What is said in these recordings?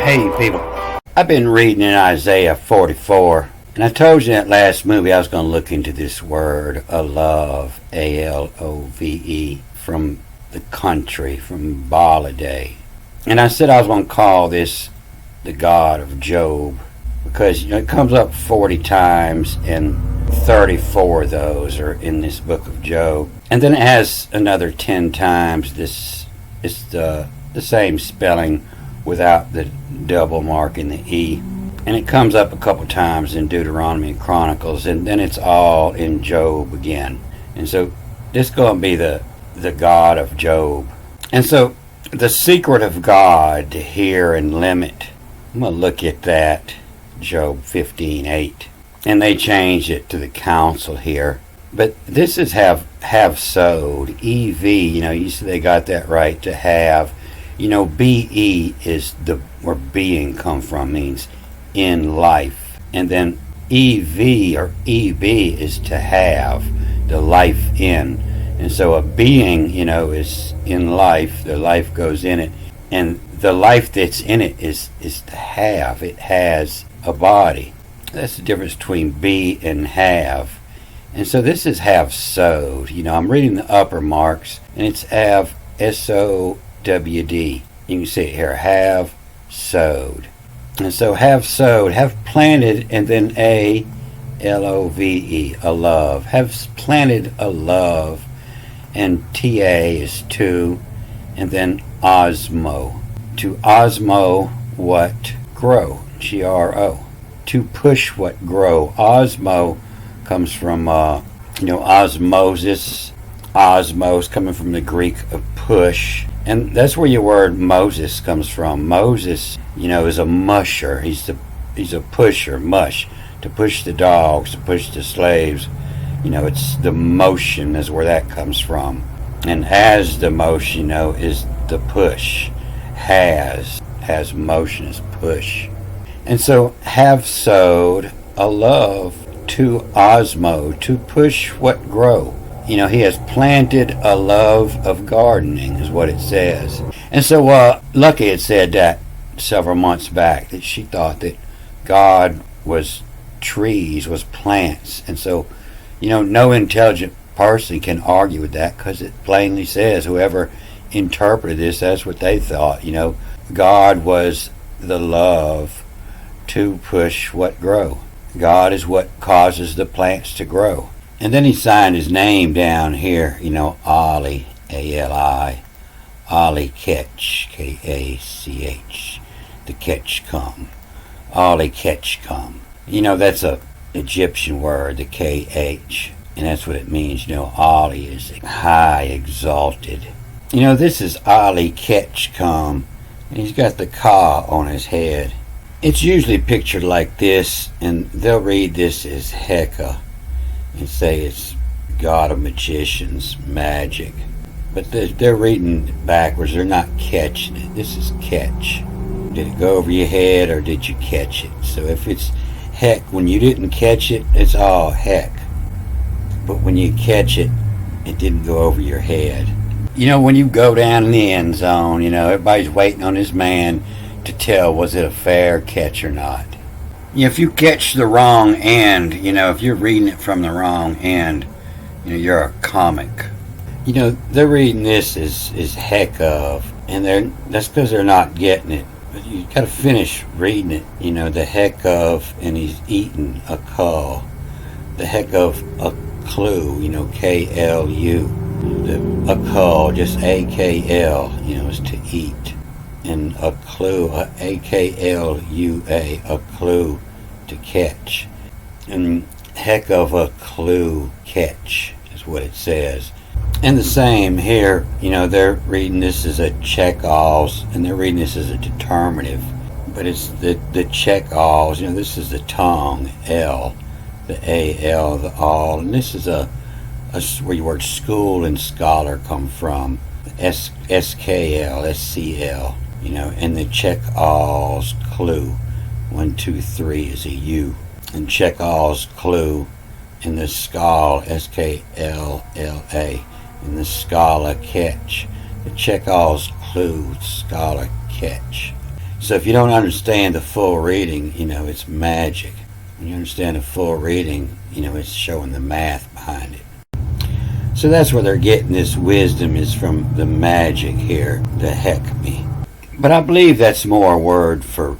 Hey people, I've been reading in Isaiah 44, and I told you in that last movie I was going to look into this word, alove, A-L-O-V-E, from the country, from Baladay. And I said I was going to call this the God of Job, because it comes up 40 times, and 34 of those are in this book of Job. And then it has another 10 times this, it's the same spelling without the double mark in the E. And it comes up a couple times in Deuteronomy and Chronicles, and then it's all in Job again. And so this is going to be the God of Job. And so the secret of God to hear and limit, I'm going to look at that, Job 15:8. And they changed it to the counsel here. But this is have sowed, E-V, you see they got that right, to have. B-E is where being come from, means in life. And then E-V or E-B is to have, the life in. And so a being, is in life, the life goes in it. And the life that's in it is to have. It has a body. That's the difference between be and have. And so this is have sowed. I'm reading the upper marks, and it's have, S-O-W-D. You can see it here, have sowed. And so have sowed, have planted, and then A-L-O-V-E, a love. Have planted a love, and T-A is to, and then osmo. To osmo what grow, G-R-O. To push what grow. Osmo comes from, osmosis. Osmos coming from the Greek of push. And that's where your word Moses comes from. Moses, is a musher. He's a pusher, mush. To push the dogs, to push the slaves. It's the motion is where that comes from. And as the motion, is the push. Has motion is push. And so have sowed a love to osmo, to push what grow. He has planted a love of gardening, is what it says. And so Lucky had said that several months back, that she thought that God was trees, was plants. And so, no intelligent person can argue with that, because it plainly says, whoever interpreted this, that's what they thought. God was the love to push what grow. God is what causes the plants to grow. And then he signed his name down here, Ali, A-L-I, Ali Ketch, K-A-C-H, the catch come. Ali Ketch come. That's a Egyptian word, the K-H, and that's what it means. Ali is high, exalted. This is Ali Ketch come, and he's got the Ka on his head. It's usually pictured like this, and they'll read this as Heka and say it's God of magicians, magic. But they're reading it backwards. They're not catching it. This is catch. Did it go over your head, or did you catch it? So if it's heck, when you didn't catch it, it's all heck. But when you catch it, it didn't go over your head. When you go down in the end zone, everybody's waiting on this man to tell was it a fair catch or not. If you catch the wrong end, if you're reading it from the wrong end, you're a comic. They're reading this as heck of, and that's because they're not getting it. But you gotta finish reading it, the heck of, and he's eating a cull. The heck of a clue, K-L-U. A cull, just A-K-L, is to eat. And a clue, A-K-L-U-A, a clue to catch. And heck of a clue catch is what it says. And the same here, they're reading this as a check-alls, and they're reading this as a determinative. But it's the check-alls, this is the tongue, L, the A-L, the all. And this is where your word school and scholar come from, S-K-L, S-C-L. And the check-alls clue, 1, 2, 3 is a U. And check-alls clue in the skal, S-K-L-L-A, in the skala catch. The check-alls clue, skala catch. So if you don't understand the full reading, it's magic. When you understand the full reading, it's showing the math behind it. So that's where they're getting this wisdom, is from the magic here, the heckme. But I believe that's more a word for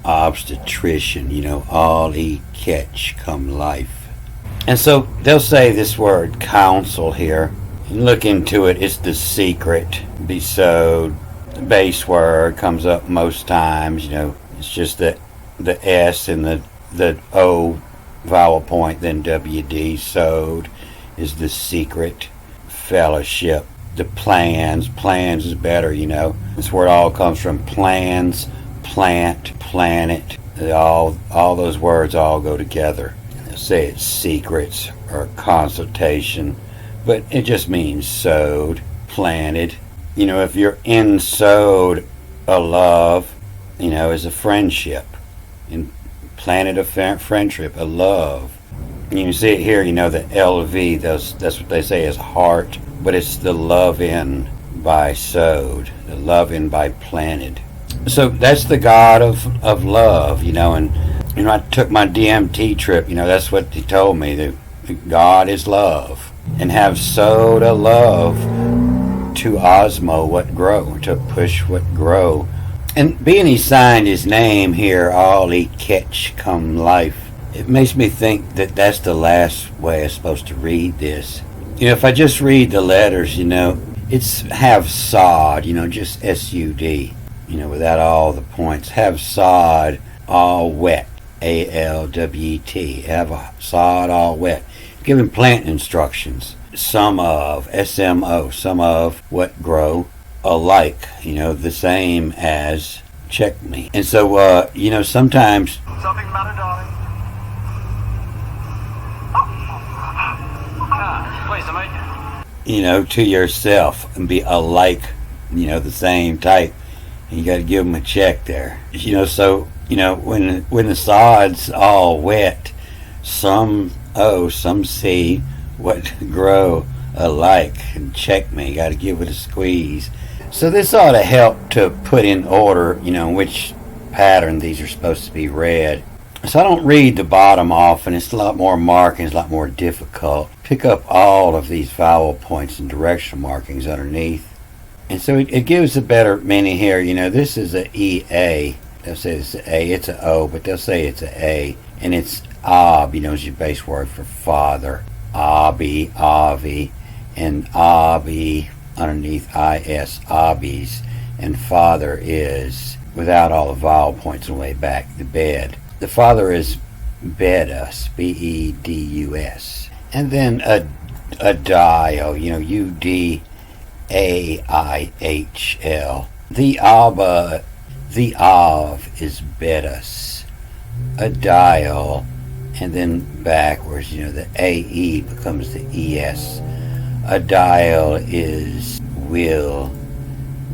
obstetrician, all he catch come life. And so they'll say this word counsel here. You look into it, it's the secret, besode. The base word comes up most times, it's just the S and the O vowel point, then WD, sewed, is the secret. Fellowship, the plans is better, That's where it all comes from. Plans, plant, planet, all those words all go together. They'll say it's secrets or consultation, but it just means sowed, planted. If you're insowed a love, is a friendship, and planted a friendship, a love. You see it here, the LV, that's what they say is heart, but it's the love in by sowed, the love in by planted. So that's the God of love, and I took my DMT trip, that's what he told me, that God is love, and have sowed a love to osmo what grow, to push what grow. And being he signed his name here, all he catch come life, it makes me think that that's the last way I'm supposed to read this. If I just read the letters, it's have sod, just S-U-D, without all the points. Have sod all wet, A-L-W-E-T, have a sod all wet. Giving plant instructions. Some of, S-M-O, some of what grow alike, the same as check me. And so, sometimes... Something the matter, darling? To yourself and be alike, the same type. And you got to give them a check there. So, when the sod's all wet, some see what grow alike, and check me, got to give it a squeeze. So this ought to help to put in order, which pattern these are supposed to be read. So I don't read the bottom often. It's a lot more marking, it's a lot more difficult. Pick up all of these vowel points and directional markings underneath. And so it gives a better meaning here. This is a EA. They'll say it's an A, it's an O, but they'll say it's an A. And it's Ab, is your base word for father. Abi, Avi, and Abi underneath IS, Abis. And father is, without all the vowel points on the way back, the bed. The father is bedus, B-E-D-U-S. And then a dio, U-D-A-I-H-L. The Abba, the Av is bedus. A dial, and then backwards, the A-E becomes the E-S. A dial is will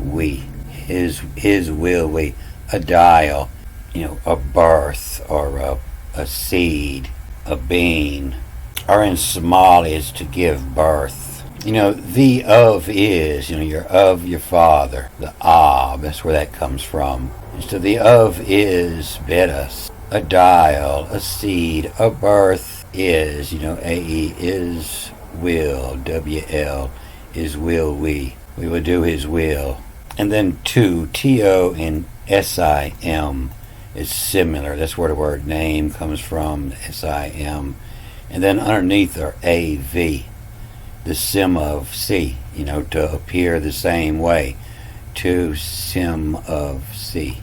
we. His will we. A dial, a birth or a seed, a bean. Or in Somali is to give birth. The of is, you're of your father. The ab, that's where that comes from. So the of is bedus. A dial, a seed, a birth is, A-E is will, W-L is will we. We will do his will. And then to, T-O and S-I-M is similar. That's where the word name comes from, S-I-M. And then underneath are A-V, the sim of C, to appear the same way. To sim of C.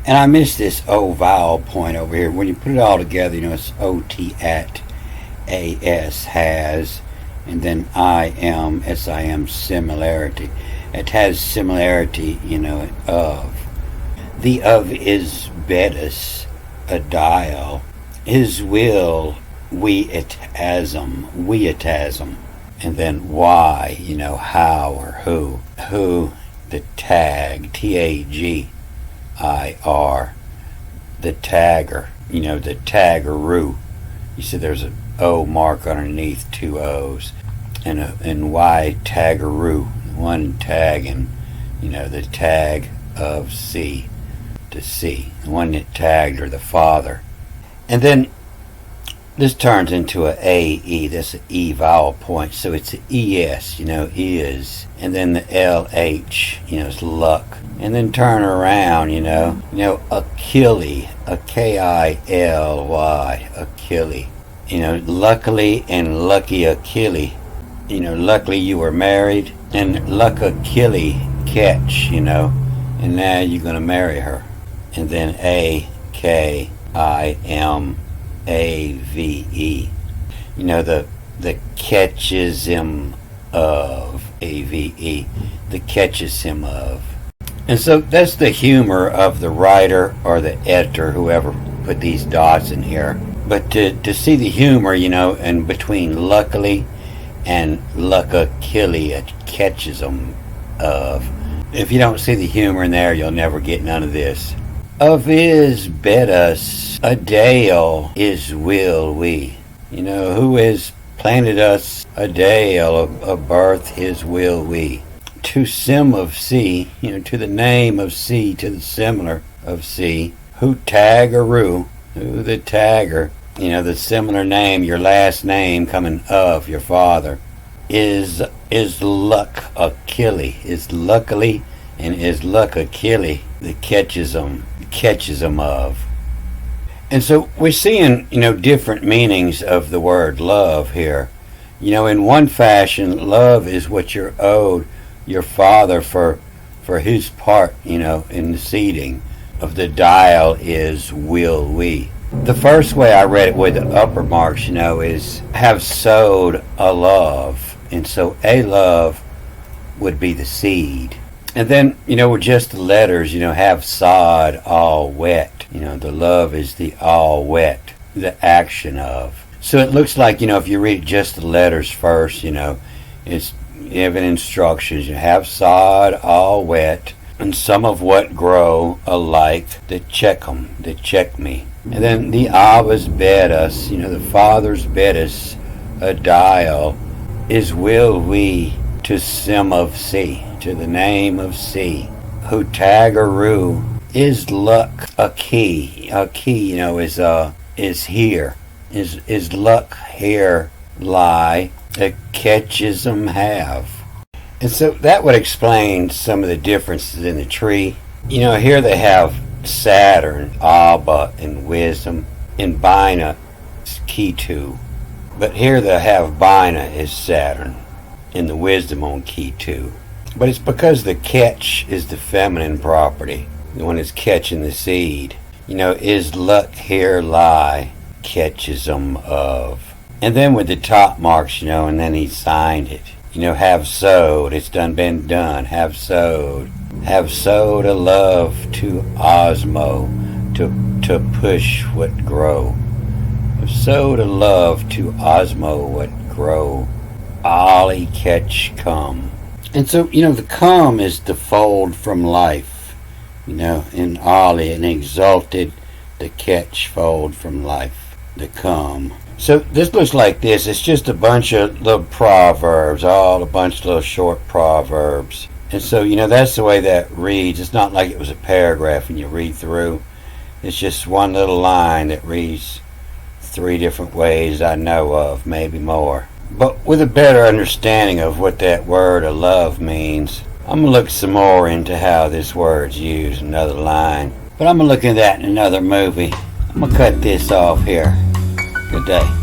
And I missed this O vowel point over here. When you put it all together, it's O-T at A-S has, and then I-M, S-I-M, similarity. It has similarity, of. The of is bedus, a dial. His will, weatasm. And then why, how or who. Who, the tag, T-A-G-I-R. The tagger, the taggeroo. You see there's an O mark underneath, two O's. And why taggeroo, one tag, and, the tag of C. to C, the one that tagged her, the father. And then this turns into a AE. That's an E vowel point, so it's an ES, is. And then the LH, is luck. And then turn around, Achille, a Kily, Achille. Luckily and lucky Achille. Luckily you were married, and luck Achille catch, and now you're going to marry her. And then AKIMAVE, the catchism of AVE, the catchism of. And so that's the humor of the writer or the editor, whoever put these dots in here. But to see the humor, in between luckily and luck Achille, a catchism of. If you don't see the humor in there, you'll never get none of this. Of is bet us, a dale is will we. Who has planted us a dale of birth, his will we. To sim of C, to the name of C, to the similar of C. Who taggaroo, who the tagger, the similar name, your last name coming of your father. Is luck Achille, is luckily, and is luck Achille, the catchism of. And so we're seeing, different meanings of the word love here. In one fashion, love is what you're owed your father for his part, in the seeding of the dial is will we. The first way I read it with the upper marks, is have sowed a love. And so a love would be the seed. And then, with just the letters, have sod all wet. The love is the all wet, the action of. So it looks like, if you read just the letters first, it's given instructions. You have sod all wet, and some of what grow alike, that check 'em, that check me. And then the Abba's bed us, the Father's bed us, a dial, is will we to sim of C, to the name of C. Who taggaroo is luck a key, is here, is luck here lie, a catchism have. And so that would explain some of the differences in the tree. Here they have Saturn, Abba, and wisdom. In Bina, it's Ketu. But here they have Bina is Saturn, and the wisdom on Ketu. But it's because the catch is the feminine property, the one that's catching the seed. Is luck here lie, catchism of. And then with the top marks, and then he signed it. Have sowed, it's been done, have sowed a love to Osmo, to push what grow. Have sowed a love to Osmo what grow. Ollie catch come. And so, the come is the fold from life, in Ollie, and exalted the catch fold from life, the come. So this looks like this. It's just a bunch of little proverbs, all a bunch of little short proverbs. And so, that's the way that reads. It's not like it was a paragraph and you read through. It's just one little line that reads 3 different ways I know of, maybe more. But with a better understanding of what that word of love means, I'm going to look some more into how this word's used, another line. But I'm going to look at that in another movie. I'm going to cut this off here. Good day.